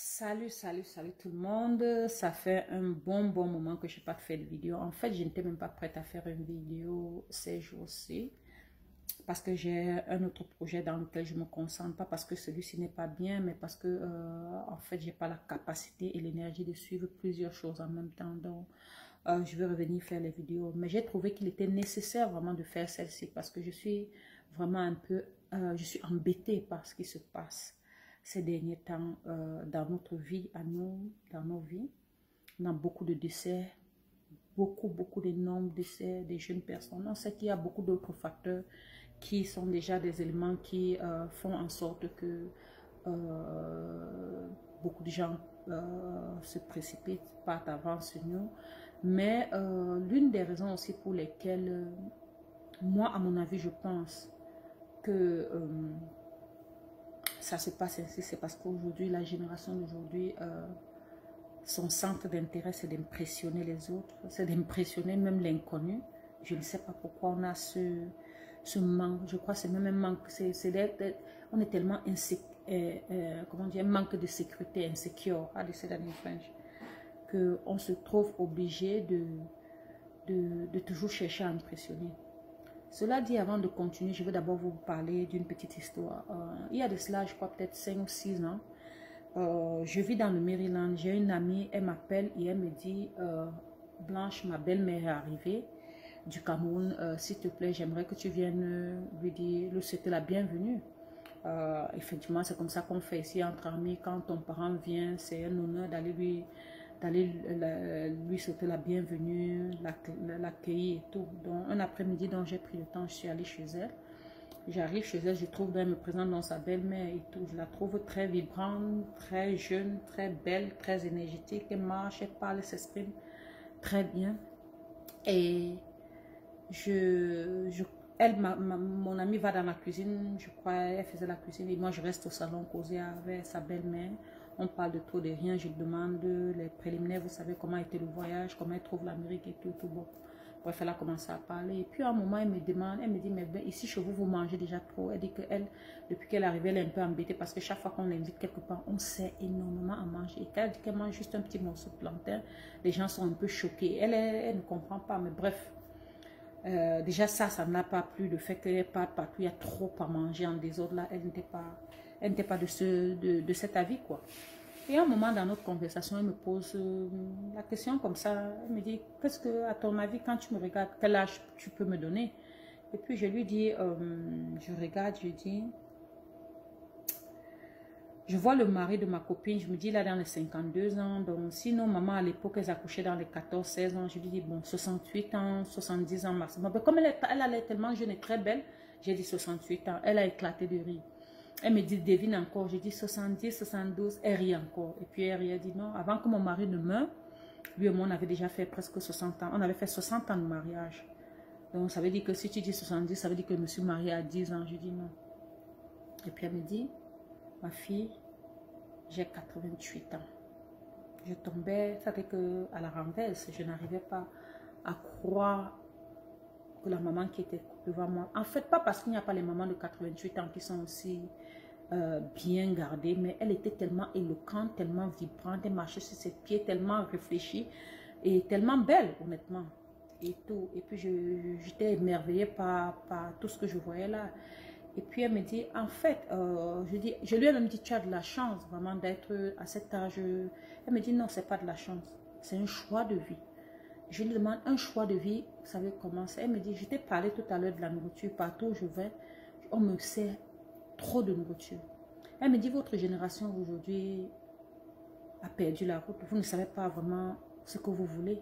Salut tout le monde. Ça fait un bon moment que je n'ai pas fait de vidéo. En fait, je n'étais même pas prête à faire une vidéo ces jours-ci parce que j'ai un autre projet dans lequel je me concentre. Pas parce que celui-ci n'est pas bien, mais parce que en fait, j'ai pas la capacité et l'énergie de suivre plusieurs choses en même temps. Donc, je vais revenir faire les vidéos. Mais j'ai trouvé qu'il était nécessaire vraiment de faire celle-ci parce que je suis vraiment un peu, je suis embêtée par ce qui se passe ces derniers temps dans notre vie, à nous, dans nos vies. On a beaucoup de décès, beaucoup d'énormes décès des jeunes personnes. On sait qu'il y a beaucoup d'autres facteurs qui sont déjà des éléments qui font en sorte que beaucoup de gens se précipitent, partent avant sur nous. Mais l'une des raisons aussi pour lesquelles, moi, à mon avis, je pense que ça se passe ainsi, c'est parce qu'aujourd'hui, la génération d'aujourd'hui, son centre d'intérêt, c'est d'impressionner les autres, c'est d'impressionner même l'inconnu. Je ne sais pas pourquoi on a ce manque, je crois que c'est même un manque, on est tellement comment dire, un manque de sécurité, insecure, how do you say that in French, qu'on se trouve obligé de toujours chercher à impressionner. Cela dit, avant de continuer, je vais d'abord vous parler d'une petite histoire. Il y a de cela, je crois, peut-être 5 ou 6 ans. Je vis dans le Maryland. J'ai une amie, elle m'appelle et elle me dit Blanche, ma belle-mère est arrivée du Cameroun. S'il te plaît, j'aimerais que tu viennes lui dire, lui souhaiter la bienvenue. Effectivement, c'est comme ça qu'on fait ici entre amis. Quand ton parent vient, c'est un honneur d'aller lui souhaiter la bienvenue, l'accueillir et tout. Donc, un après-midi dont j'ai pris le temps, je suis allée chez elle. J'arrive chez elle, je trouve qu'elle me présente dans sa belle-mère et tout. Je la trouve très vibrante, très jeune, très belle, très énergétique. Elle marche, elle parle, elle s'exprime très bien. Et mon amie va dans la cuisine, je crois, elle faisait la cuisine et moi je reste au salon causer avec sa belle-mère. On parle de tout, de rien, je demande les préliminaires, vous savez comment était le voyage, comment elle trouve l'Amérique et tout bon. Bref, elle a commencé à parler et puis à un moment elle me demande, elle me dit mais ben, ici chez vous, vous mangez déjà trop. Elle dit qu'elle, depuis qu'elle est arrivée, elle est un peu embêtée parce que chaque fois qu'on l'invite quelque part, on sait énormément à manger. Et quand elle dit qu'elle mange juste un petit morceau de plantain, les gens sont un peu choqués. Elle ne comprend pas, mais bref. Déjà ça ne l'a pas plu, le fait qu'elle parle partout, il y a trop à manger en désordre là, elle n'était pas de cet avis quoi. Et à un moment dans notre conversation, elle me pose la question comme ça, elle me dit, qu'est-ce que à ton avis quand tu me regardes, quel âge tu peux me donner? Et puis je lui dis, je regarde, je dis, je vois le mari de ma copine, je me dis là dans les 52 ans, donc sinon maman à l'époque elle accouchait dans les 14-16 ans, je lui dis bon 68 ans, 70 ans maximum. Mais comme elle est tellement jeune et très belle, j'ai dit 68 ans, elle a éclaté de rire. Elle me dit devine encore, je dis 70, 72, elle rit encore. Et puis elle rit, elle dit non, avant que mon mari ne meure, lui et moi on avait déjà fait presque 60 ans, on avait fait 60 ans de mariage. Donc ça veut dire que si tu dis 70, ça veut dire que je me suis mariée à 10 ans, je dis non. Et puis elle me dit, ma fille, j'ai 88 ans. Je tombais, ça fait que à la renverse, je n'arrivais pas à croire que la maman qui était devant moi, en fait pas parce qu'il n'y a pas les mamans de 88 ans qui sont aussi bien gardées, mais elle était tellement éloquente, tellement vibrante, elle marchait sur ses pieds, tellement réfléchie et tellement belle honnêtement. Et tout. Et puis j'étais émerveillée par tout ce que je voyais là. Et puis elle me dit, en fait, je lui ai même dit, tu as de la chance vraiment d'être à cet âge. Elle me dit, non, c'est pas de la chance, c'est un choix de vie. Je lui demande, un choix de vie, vous savez comment c'est? Elle me dit, je t'ai parlé tout à l'heure de la nourriture, partout où je vais, on me sert trop de nourriture. Elle me dit, votre génération aujourd'hui a perdu la route, vous ne savez pas vraiment ce que vous voulez.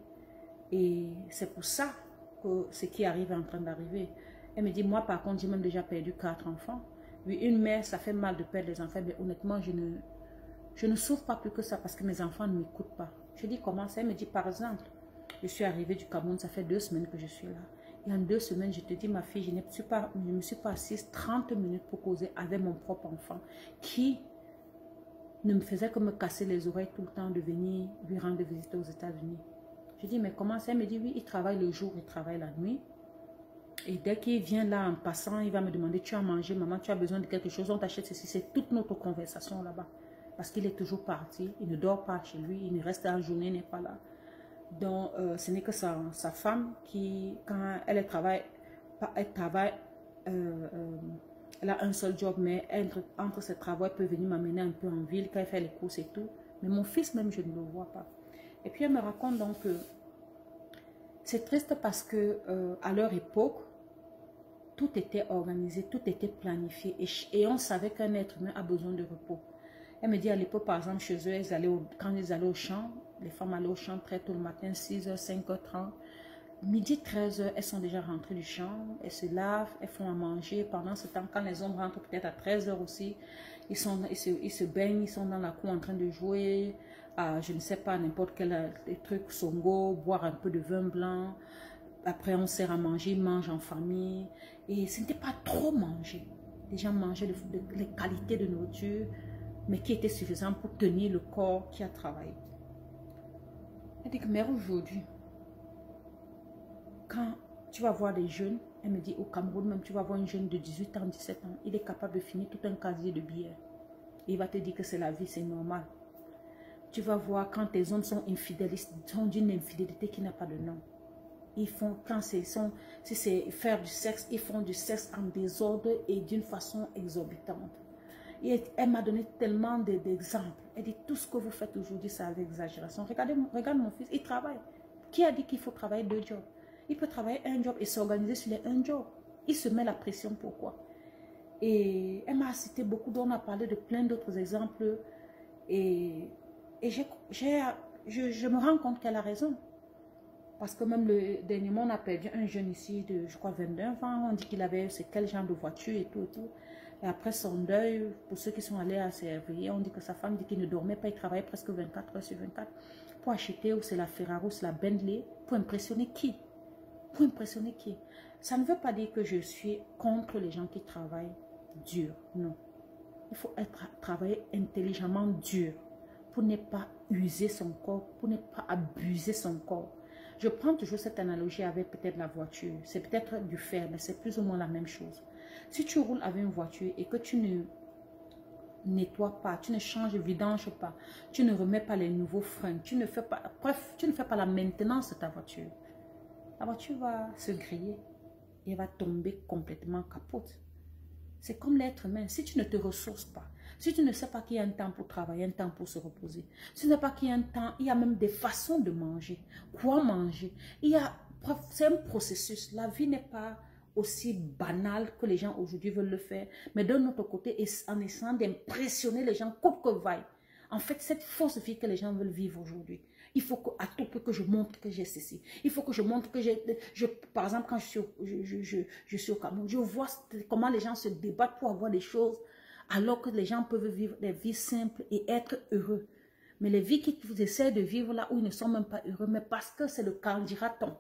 Et c'est pour ça que ce qui arrive est en train d'arriver. Elle me dit, moi par contre, j'ai même déjà perdu 4 enfants. Oui, une mère, ça fait mal de perdre les enfants, mais honnêtement, je ne souffre pas plus que ça parce que mes enfants ne m'écoutent pas. Je dis, comment ça? Elle me dit, par exemple, je suis arrivée du Cameroun, ça fait 2 semaines que je suis là. Et en 2 semaines, je te dis, ma fille, je ne me suis pas assise 30 minutes pour causer avec mon propre enfant qui ne me faisait que me casser les oreilles tout le temps de venir lui rendre visite aux États-Unis. Je dis, mais comment ça? Elle me dit, oui, il travaille le jour, il travaille la nuit. Et dès qu'il vient là en passant, il va me demander, tu as mangé, maman, tu as besoin de quelque chose, on t'achète ceci. C'est toute notre conversation là-bas. parce qu'il est toujours parti. Il ne dort pas chez lui, il ne reste en journée, il n'est pas là. Donc, ce n'est que sa femme qui, quand elle travaille, elle a un seul job, mais entre ses travaux, elle peut venir m'amener un peu en ville quand elle fait les courses et tout. Mais mon fils même, je ne le vois pas. Et puis, elle me raconte donc que c'est triste parce que à leur époque, tout était organisé, tout était planifié et on savait qu'un être humain a besoin de repos. Elle me dit à l'époque, par exemple, chez eux, quand ils allaient au champ, les femmes allaient au champ très tôt le matin, 6h, 5h30. Midi, 13h, elles sont déjà rentrées du champ, elles se lavent, elles font à manger. Pendant ce temps, quand les hommes rentrent peut-être à 13h aussi, ils se baignent, ils sont dans la cour en train de jouer à, je ne sais pas, n'importe quel truc, songo, boire un peu de vin blanc. Après, on sert à manger, ils mangent en famille. Et ce n'était pas trop manger. Les gens mangeaient les qualités de nourriture, mais qui étaient suffisantes pour tenir le corps qui a travaillé. Elle dit que, mais aujourd'hui, quand tu vas voir des jeunes, elle me dit au Cameroun même, tu vas voir un jeune de 18 ans, 17 ans, il est capable de finir tout un casier de billets. Il va te dire que c'est la vie, c'est normal. Tu vas voir quand tes hommes sont infidèles, ils sont d'une infidélité qui n'a pas de nom. Ils font, quand si c'est faire du sexe, ils font du sexe en désordre et d'une façon exorbitante. Et elle m'a donné tellement d'exemples. Elle dit, tout ce que vous faites aujourd'hui, c'est avec exagération. Regarde mon fils, il travaille. Qui a dit qu'il faut travailler 2 jobs? Il peut travailler un job et s'organiser sur les 1 job. Il se met la pression, pourquoi? Et elle m'a cité beaucoup, dont on a parlé de plein d'autres exemples. Et je me rends compte qu'elle a raison. Parce que même le dernier mois, on a perdu un jeune ici de, je crois, 29 ans. On dit qu'il avait, c'est quel genre de voiture et tout et tout. Et après son deuil, pour ceux qui sont allés à ses réveiller, on dit que sa femme dit qu'il ne dormait pas, il travaillait presque 24 heures sur 24 pour acheter ou c'est la Ferrari ou c'est la Bentley. Pour impressionner qui? Pour impressionner qui? Ça ne veut pas dire que je suis contre les gens qui travaillent dur. Non. Il faut travailler intelligemment dur pour ne pas user son corps, pour ne pas abuser son corps. Je prends toujours cette analogie avec peut-être la voiture. C'est peut-être du fer, mais c'est plus ou moins la même chose. Si tu roules avec une voiture et que tu ne nettoies pas, tu ne changes, vidanges pas, tu ne remets pas les nouveaux freins, tu ne fais pas, bref, tu ne fais pas la maintenance de ta voiture, la voiture va se griller et va tomber complètement capote. C'est comme l'être humain. Si tu ne te ressources pas, si tu ne sais pas qu'il y a un temps pour travailler, un temps pour se reposer, si tu ne sais pas qu'il y a un temps, il y a même des façons de manger, quoi manger. C'est un processus. La vie n'est pas aussi banale que les gens aujourd'hui veulent le faire, mais d'un autre côté, en essayant d'impressionner les gens, coûte que vaille. En fait, cette fausse vie que les gens veulent vivre aujourd'hui, il faut qu'à tout prix que je montre que j'ai ceci. Il faut que je montre que par exemple, quand je suis au Cameroun, je vois comment les gens se débattent pour avoir des choses, alors que les gens peuvent vivre des vies simples et être heureux. Mais les vies qu'ils essaient de vivre là où ils ne sont même pas heureux, mais parce que c'est le candidaton.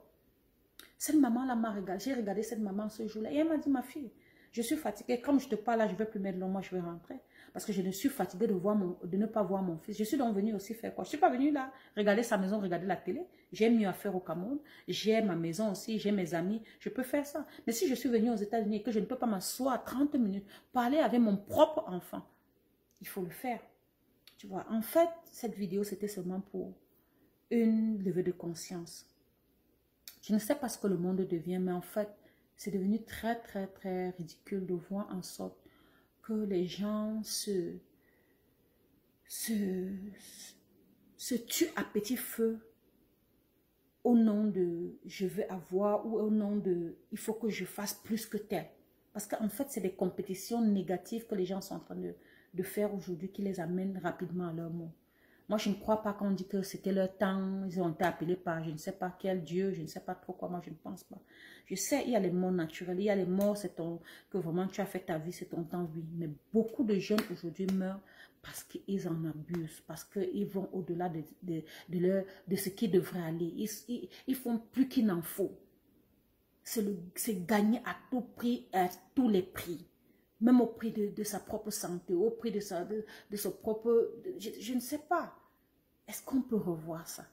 Cette maman-là m'a regardé, j'ai regardé cette maman ce jour-là et elle m'a dit, ma fille, je suis fatiguée. Comme je te parle là, je ne vais plus mettre long, moi je vais rentrer. Parce que je ne suis fatiguée de ne pas voir mon fils. Je suis donc venue aussi faire quoi? Je ne suis pas venue là, regarder sa maison, regarder la télé. J'ai mieux à faire au Cameroun. J'ai ma maison aussi, j'ai mes amis. Je peux faire ça. Mais si je suis venue aux États-Unis et que je ne peux pas m'asseoir 30 minutes, parler avec mon propre enfant, il faut le faire. Tu vois, en fait, cette vidéo, c'était seulement pour une levée de conscience. Je ne sais pas ce que le monde devient, mais en fait, c'est devenu très, très, très ridicule de voir en sorte que les gens se tuent à petit feu au nom de je veux avoir ou au nom de il faut que je fasse plus que tel. Parce qu'en fait, c'est des compétitions négatives que les gens sont en train de faire aujourd'hui qui les amènent rapidement à leur mot. Moi, je ne crois pas qu'on dit que c'était leur temps, ils ont été appelés par je ne sais pas quel Dieu, je ne sais pas trop quoi, moi je ne pense pas. Je sais, il y a les morts naturels, il y a les morts, c'est que vraiment tu as fait ta vie, c'est ton temps, oui. Mais beaucoup de jeunes aujourd'hui meurent parce qu'ils en abusent, parce qu'ils vont au-delà de ce qui devrait aller. Ils font plus qu'il n'en faut. C'est gagner à tout prix, à tous les prix. Même au prix de sa propre santé, au prix de son propre... Je ne sais pas. Est-ce qu'on peut revoir ça?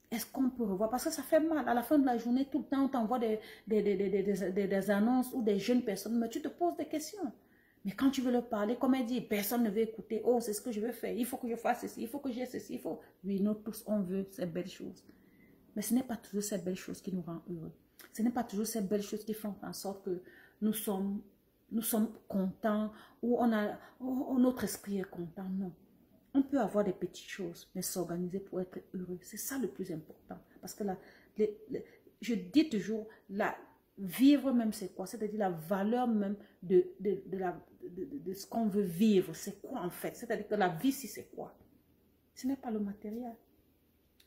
Est-ce qu'on peut revoir? Parce que ça fait mal. À la fin de la journée, tout le temps, on t'envoie des annonces ou des jeunes personnes. Mais tu te poses des questions. Mais quand tu veux leur parler, comme elle dit, personne ne veut écouter. Oh, c'est ce que je veux faire. Il faut que je fasse ceci. Il faut que j'ai ceci. Il faut... Oui, nous tous, on veut ces belles choses. Mais ce n'est pas toujours ces belles choses qui nous rendent heureux. Ce n'est pas toujours ces belles choses qui font en sorte que nous sommes contents ou notre esprit est content. Non. On peut avoir des petites choses, mais s'organiser pour être heureux. C'est ça le plus important. Parce que je dis toujours, vivre même c'est quoi? C'est-à-dire la valeur même de ce qu'on veut vivre. C'est quoi en fait? C'est-à-dire que la vie, si c'est quoi? Ce n'est pas le matériel.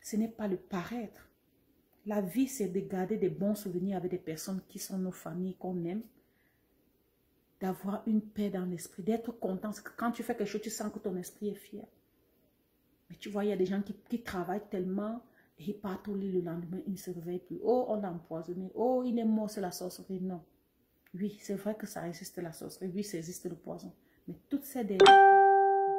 Ce n'est pas le paraître. La vie, c'est de garder des bons souvenirs avec des personnes qui sont nos familles, qu'on aime. D'avoir une paix dans l'esprit, d'être content. Parce que quand tu fais quelque chose, tu sens que ton esprit est fier. Mais tu vois, il y a des gens qui travaillent tellement et ils partent au lit le lendemain, ils ne se réveillent plus. Oh, on l'a empoisonné. Oh, il est mort, c'est la sorcellerie. Non. Oui, c'est vrai que ça existe la sorcellerie. Oui, ça existe le poison. Mais toutes ces derniers temps,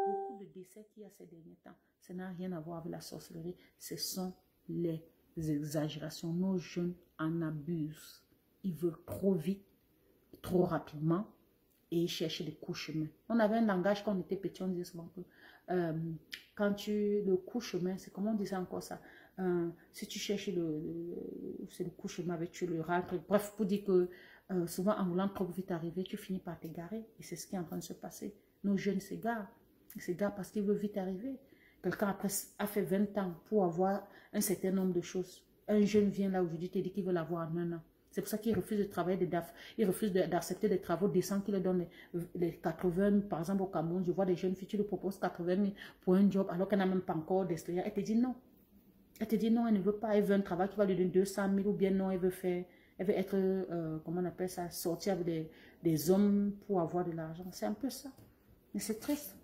beaucoup de décès qu'il y a ces derniers temps, ça n'a rien à voir avec la sorcellerie. Ce sont les exagérations. Nos jeunes en abusent. Ils veulent trop vite, trop rapidement. Et chercher des coups chemins. On avait un langage quand on était petit, on disait souvent que le coup chemin, c'est comment on disait encore ça? Si tu cherches c'est le coup chemin avec tu le rentres. Bref, pour dire que souvent en voulant trop vite arriver, tu finis par t'égarer. Et c'est ce qui est en train de se passer. Nos jeunes s'égarent. Ils s'égarent parce qu'ils veulent vite arriver. Quelqu'un après a fait 20 ans pour avoir un certain nombre de choses. Un jeune vient là aujourd'hui te dit qu'il veut l'avoir en 1 an. C'est pour ça qu'ils refusent de travailler des DAF. Ils refusent d'accepter des travaux décents qui leur donnent les 80 000. Par exemple, au Cameroun, je vois des jeunes filles, tu leur proposes 80 000 pour un job alors qu'elle n'a même pas encore d'expérience. Elle te dit non. Elle te dit non, elle ne veut pas. Elle veut un travail qui va lui donner 200 000 ou bien non, elle veut être, comment on appelle ça, sortir avec des hommes pour avoir de l'argent. C'est un peu ça. Mais c'est triste.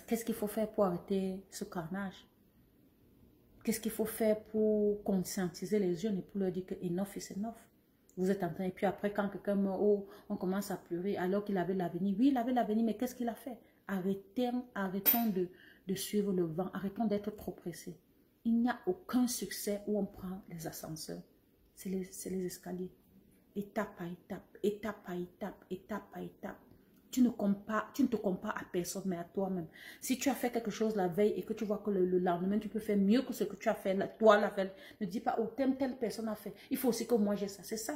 Qu'est-ce qu'il faut faire pour arrêter ce carnage? Qu'est-ce qu'il faut faire pour conscientiser les jeunes et pour leur dire que enough is enough? Vous êtes en train, et puis après quand quelqu'un meurt, oh, on commence à pleurer alors qu'il avait l'avenir. Oui, il avait l'avenir, mais qu'est-ce qu'il a fait? Arrêtons de suivre le vent, arrêtons d'être trop pressés. Il n'y a aucun succès où on prend les ascenseurs. C'est les escaliers. Étape à étape, étape à étape, étape à étape. Tu ne te compares à personne, mais à toi-même. Si tu as fait quelque chose la veille et que tu vois que le lendemain, tu peux faire mieux que ce que tu as fait toi la veille, ne dis pas, oh, telle personne a fait. Il faut aussi que moi j'ai ça. C'est ça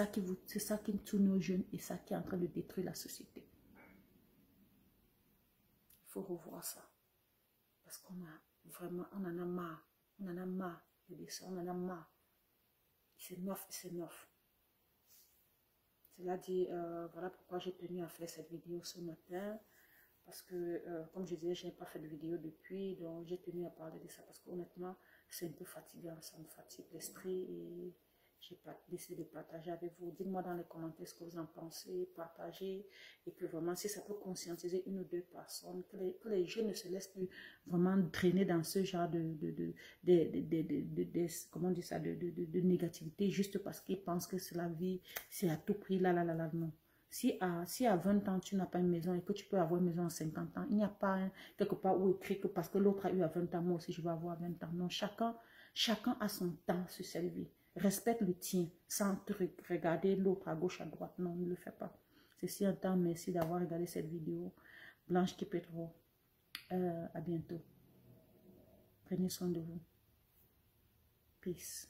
qui tue nos jeunes et ça qui est en train de détruire la société. Il faut revoir ça. Parce qu'on a vraiment, on en a marre. On en a marre de dire ça. On en a marre. C'est neuf, c'est neuf. Cela dit, voilà pourquoi j'ai tenu à faire cette vidéo ce matin. Parce que, comme je disais, je n'ai pas fait de vidéo depuis. Donc, j'ai tenu à parler de ça. Parce qu'honnêtement, c'est un peu fatigant. Ça me fatigue l'esprit. Et j'ai décidé de partager avec vous. Dites-moi dans les commentaires ce que vous en pensez. Partagez. Et que vraiment, si ça peut conscientiser 1 ou 2 personnes, que les jeunes ne se laissent plus vraiment drainer dans ce genre comment on dit ça, de négativité juste parce qu'ils pensent que c'est la vie, c'est à tout prix, non. Si à 20 ans, tu n'as pas une maison et que tu peux avoir une maison à 50 ans, il n'y a pas quelque part où écrit que parce que l'autre a eu à 20 ans, moi aussi je vais avoir 20 ans. Non, chacun a son temps sur cette vie. Respecte le tien sans te regarder l'autre à gauche, à droite. Non, ne le fais pas. Ceci un temps, merci d'avoir regardé cette vidéo. Blanche Kipetro. À bientôt. Prenez soin de vous. Peace.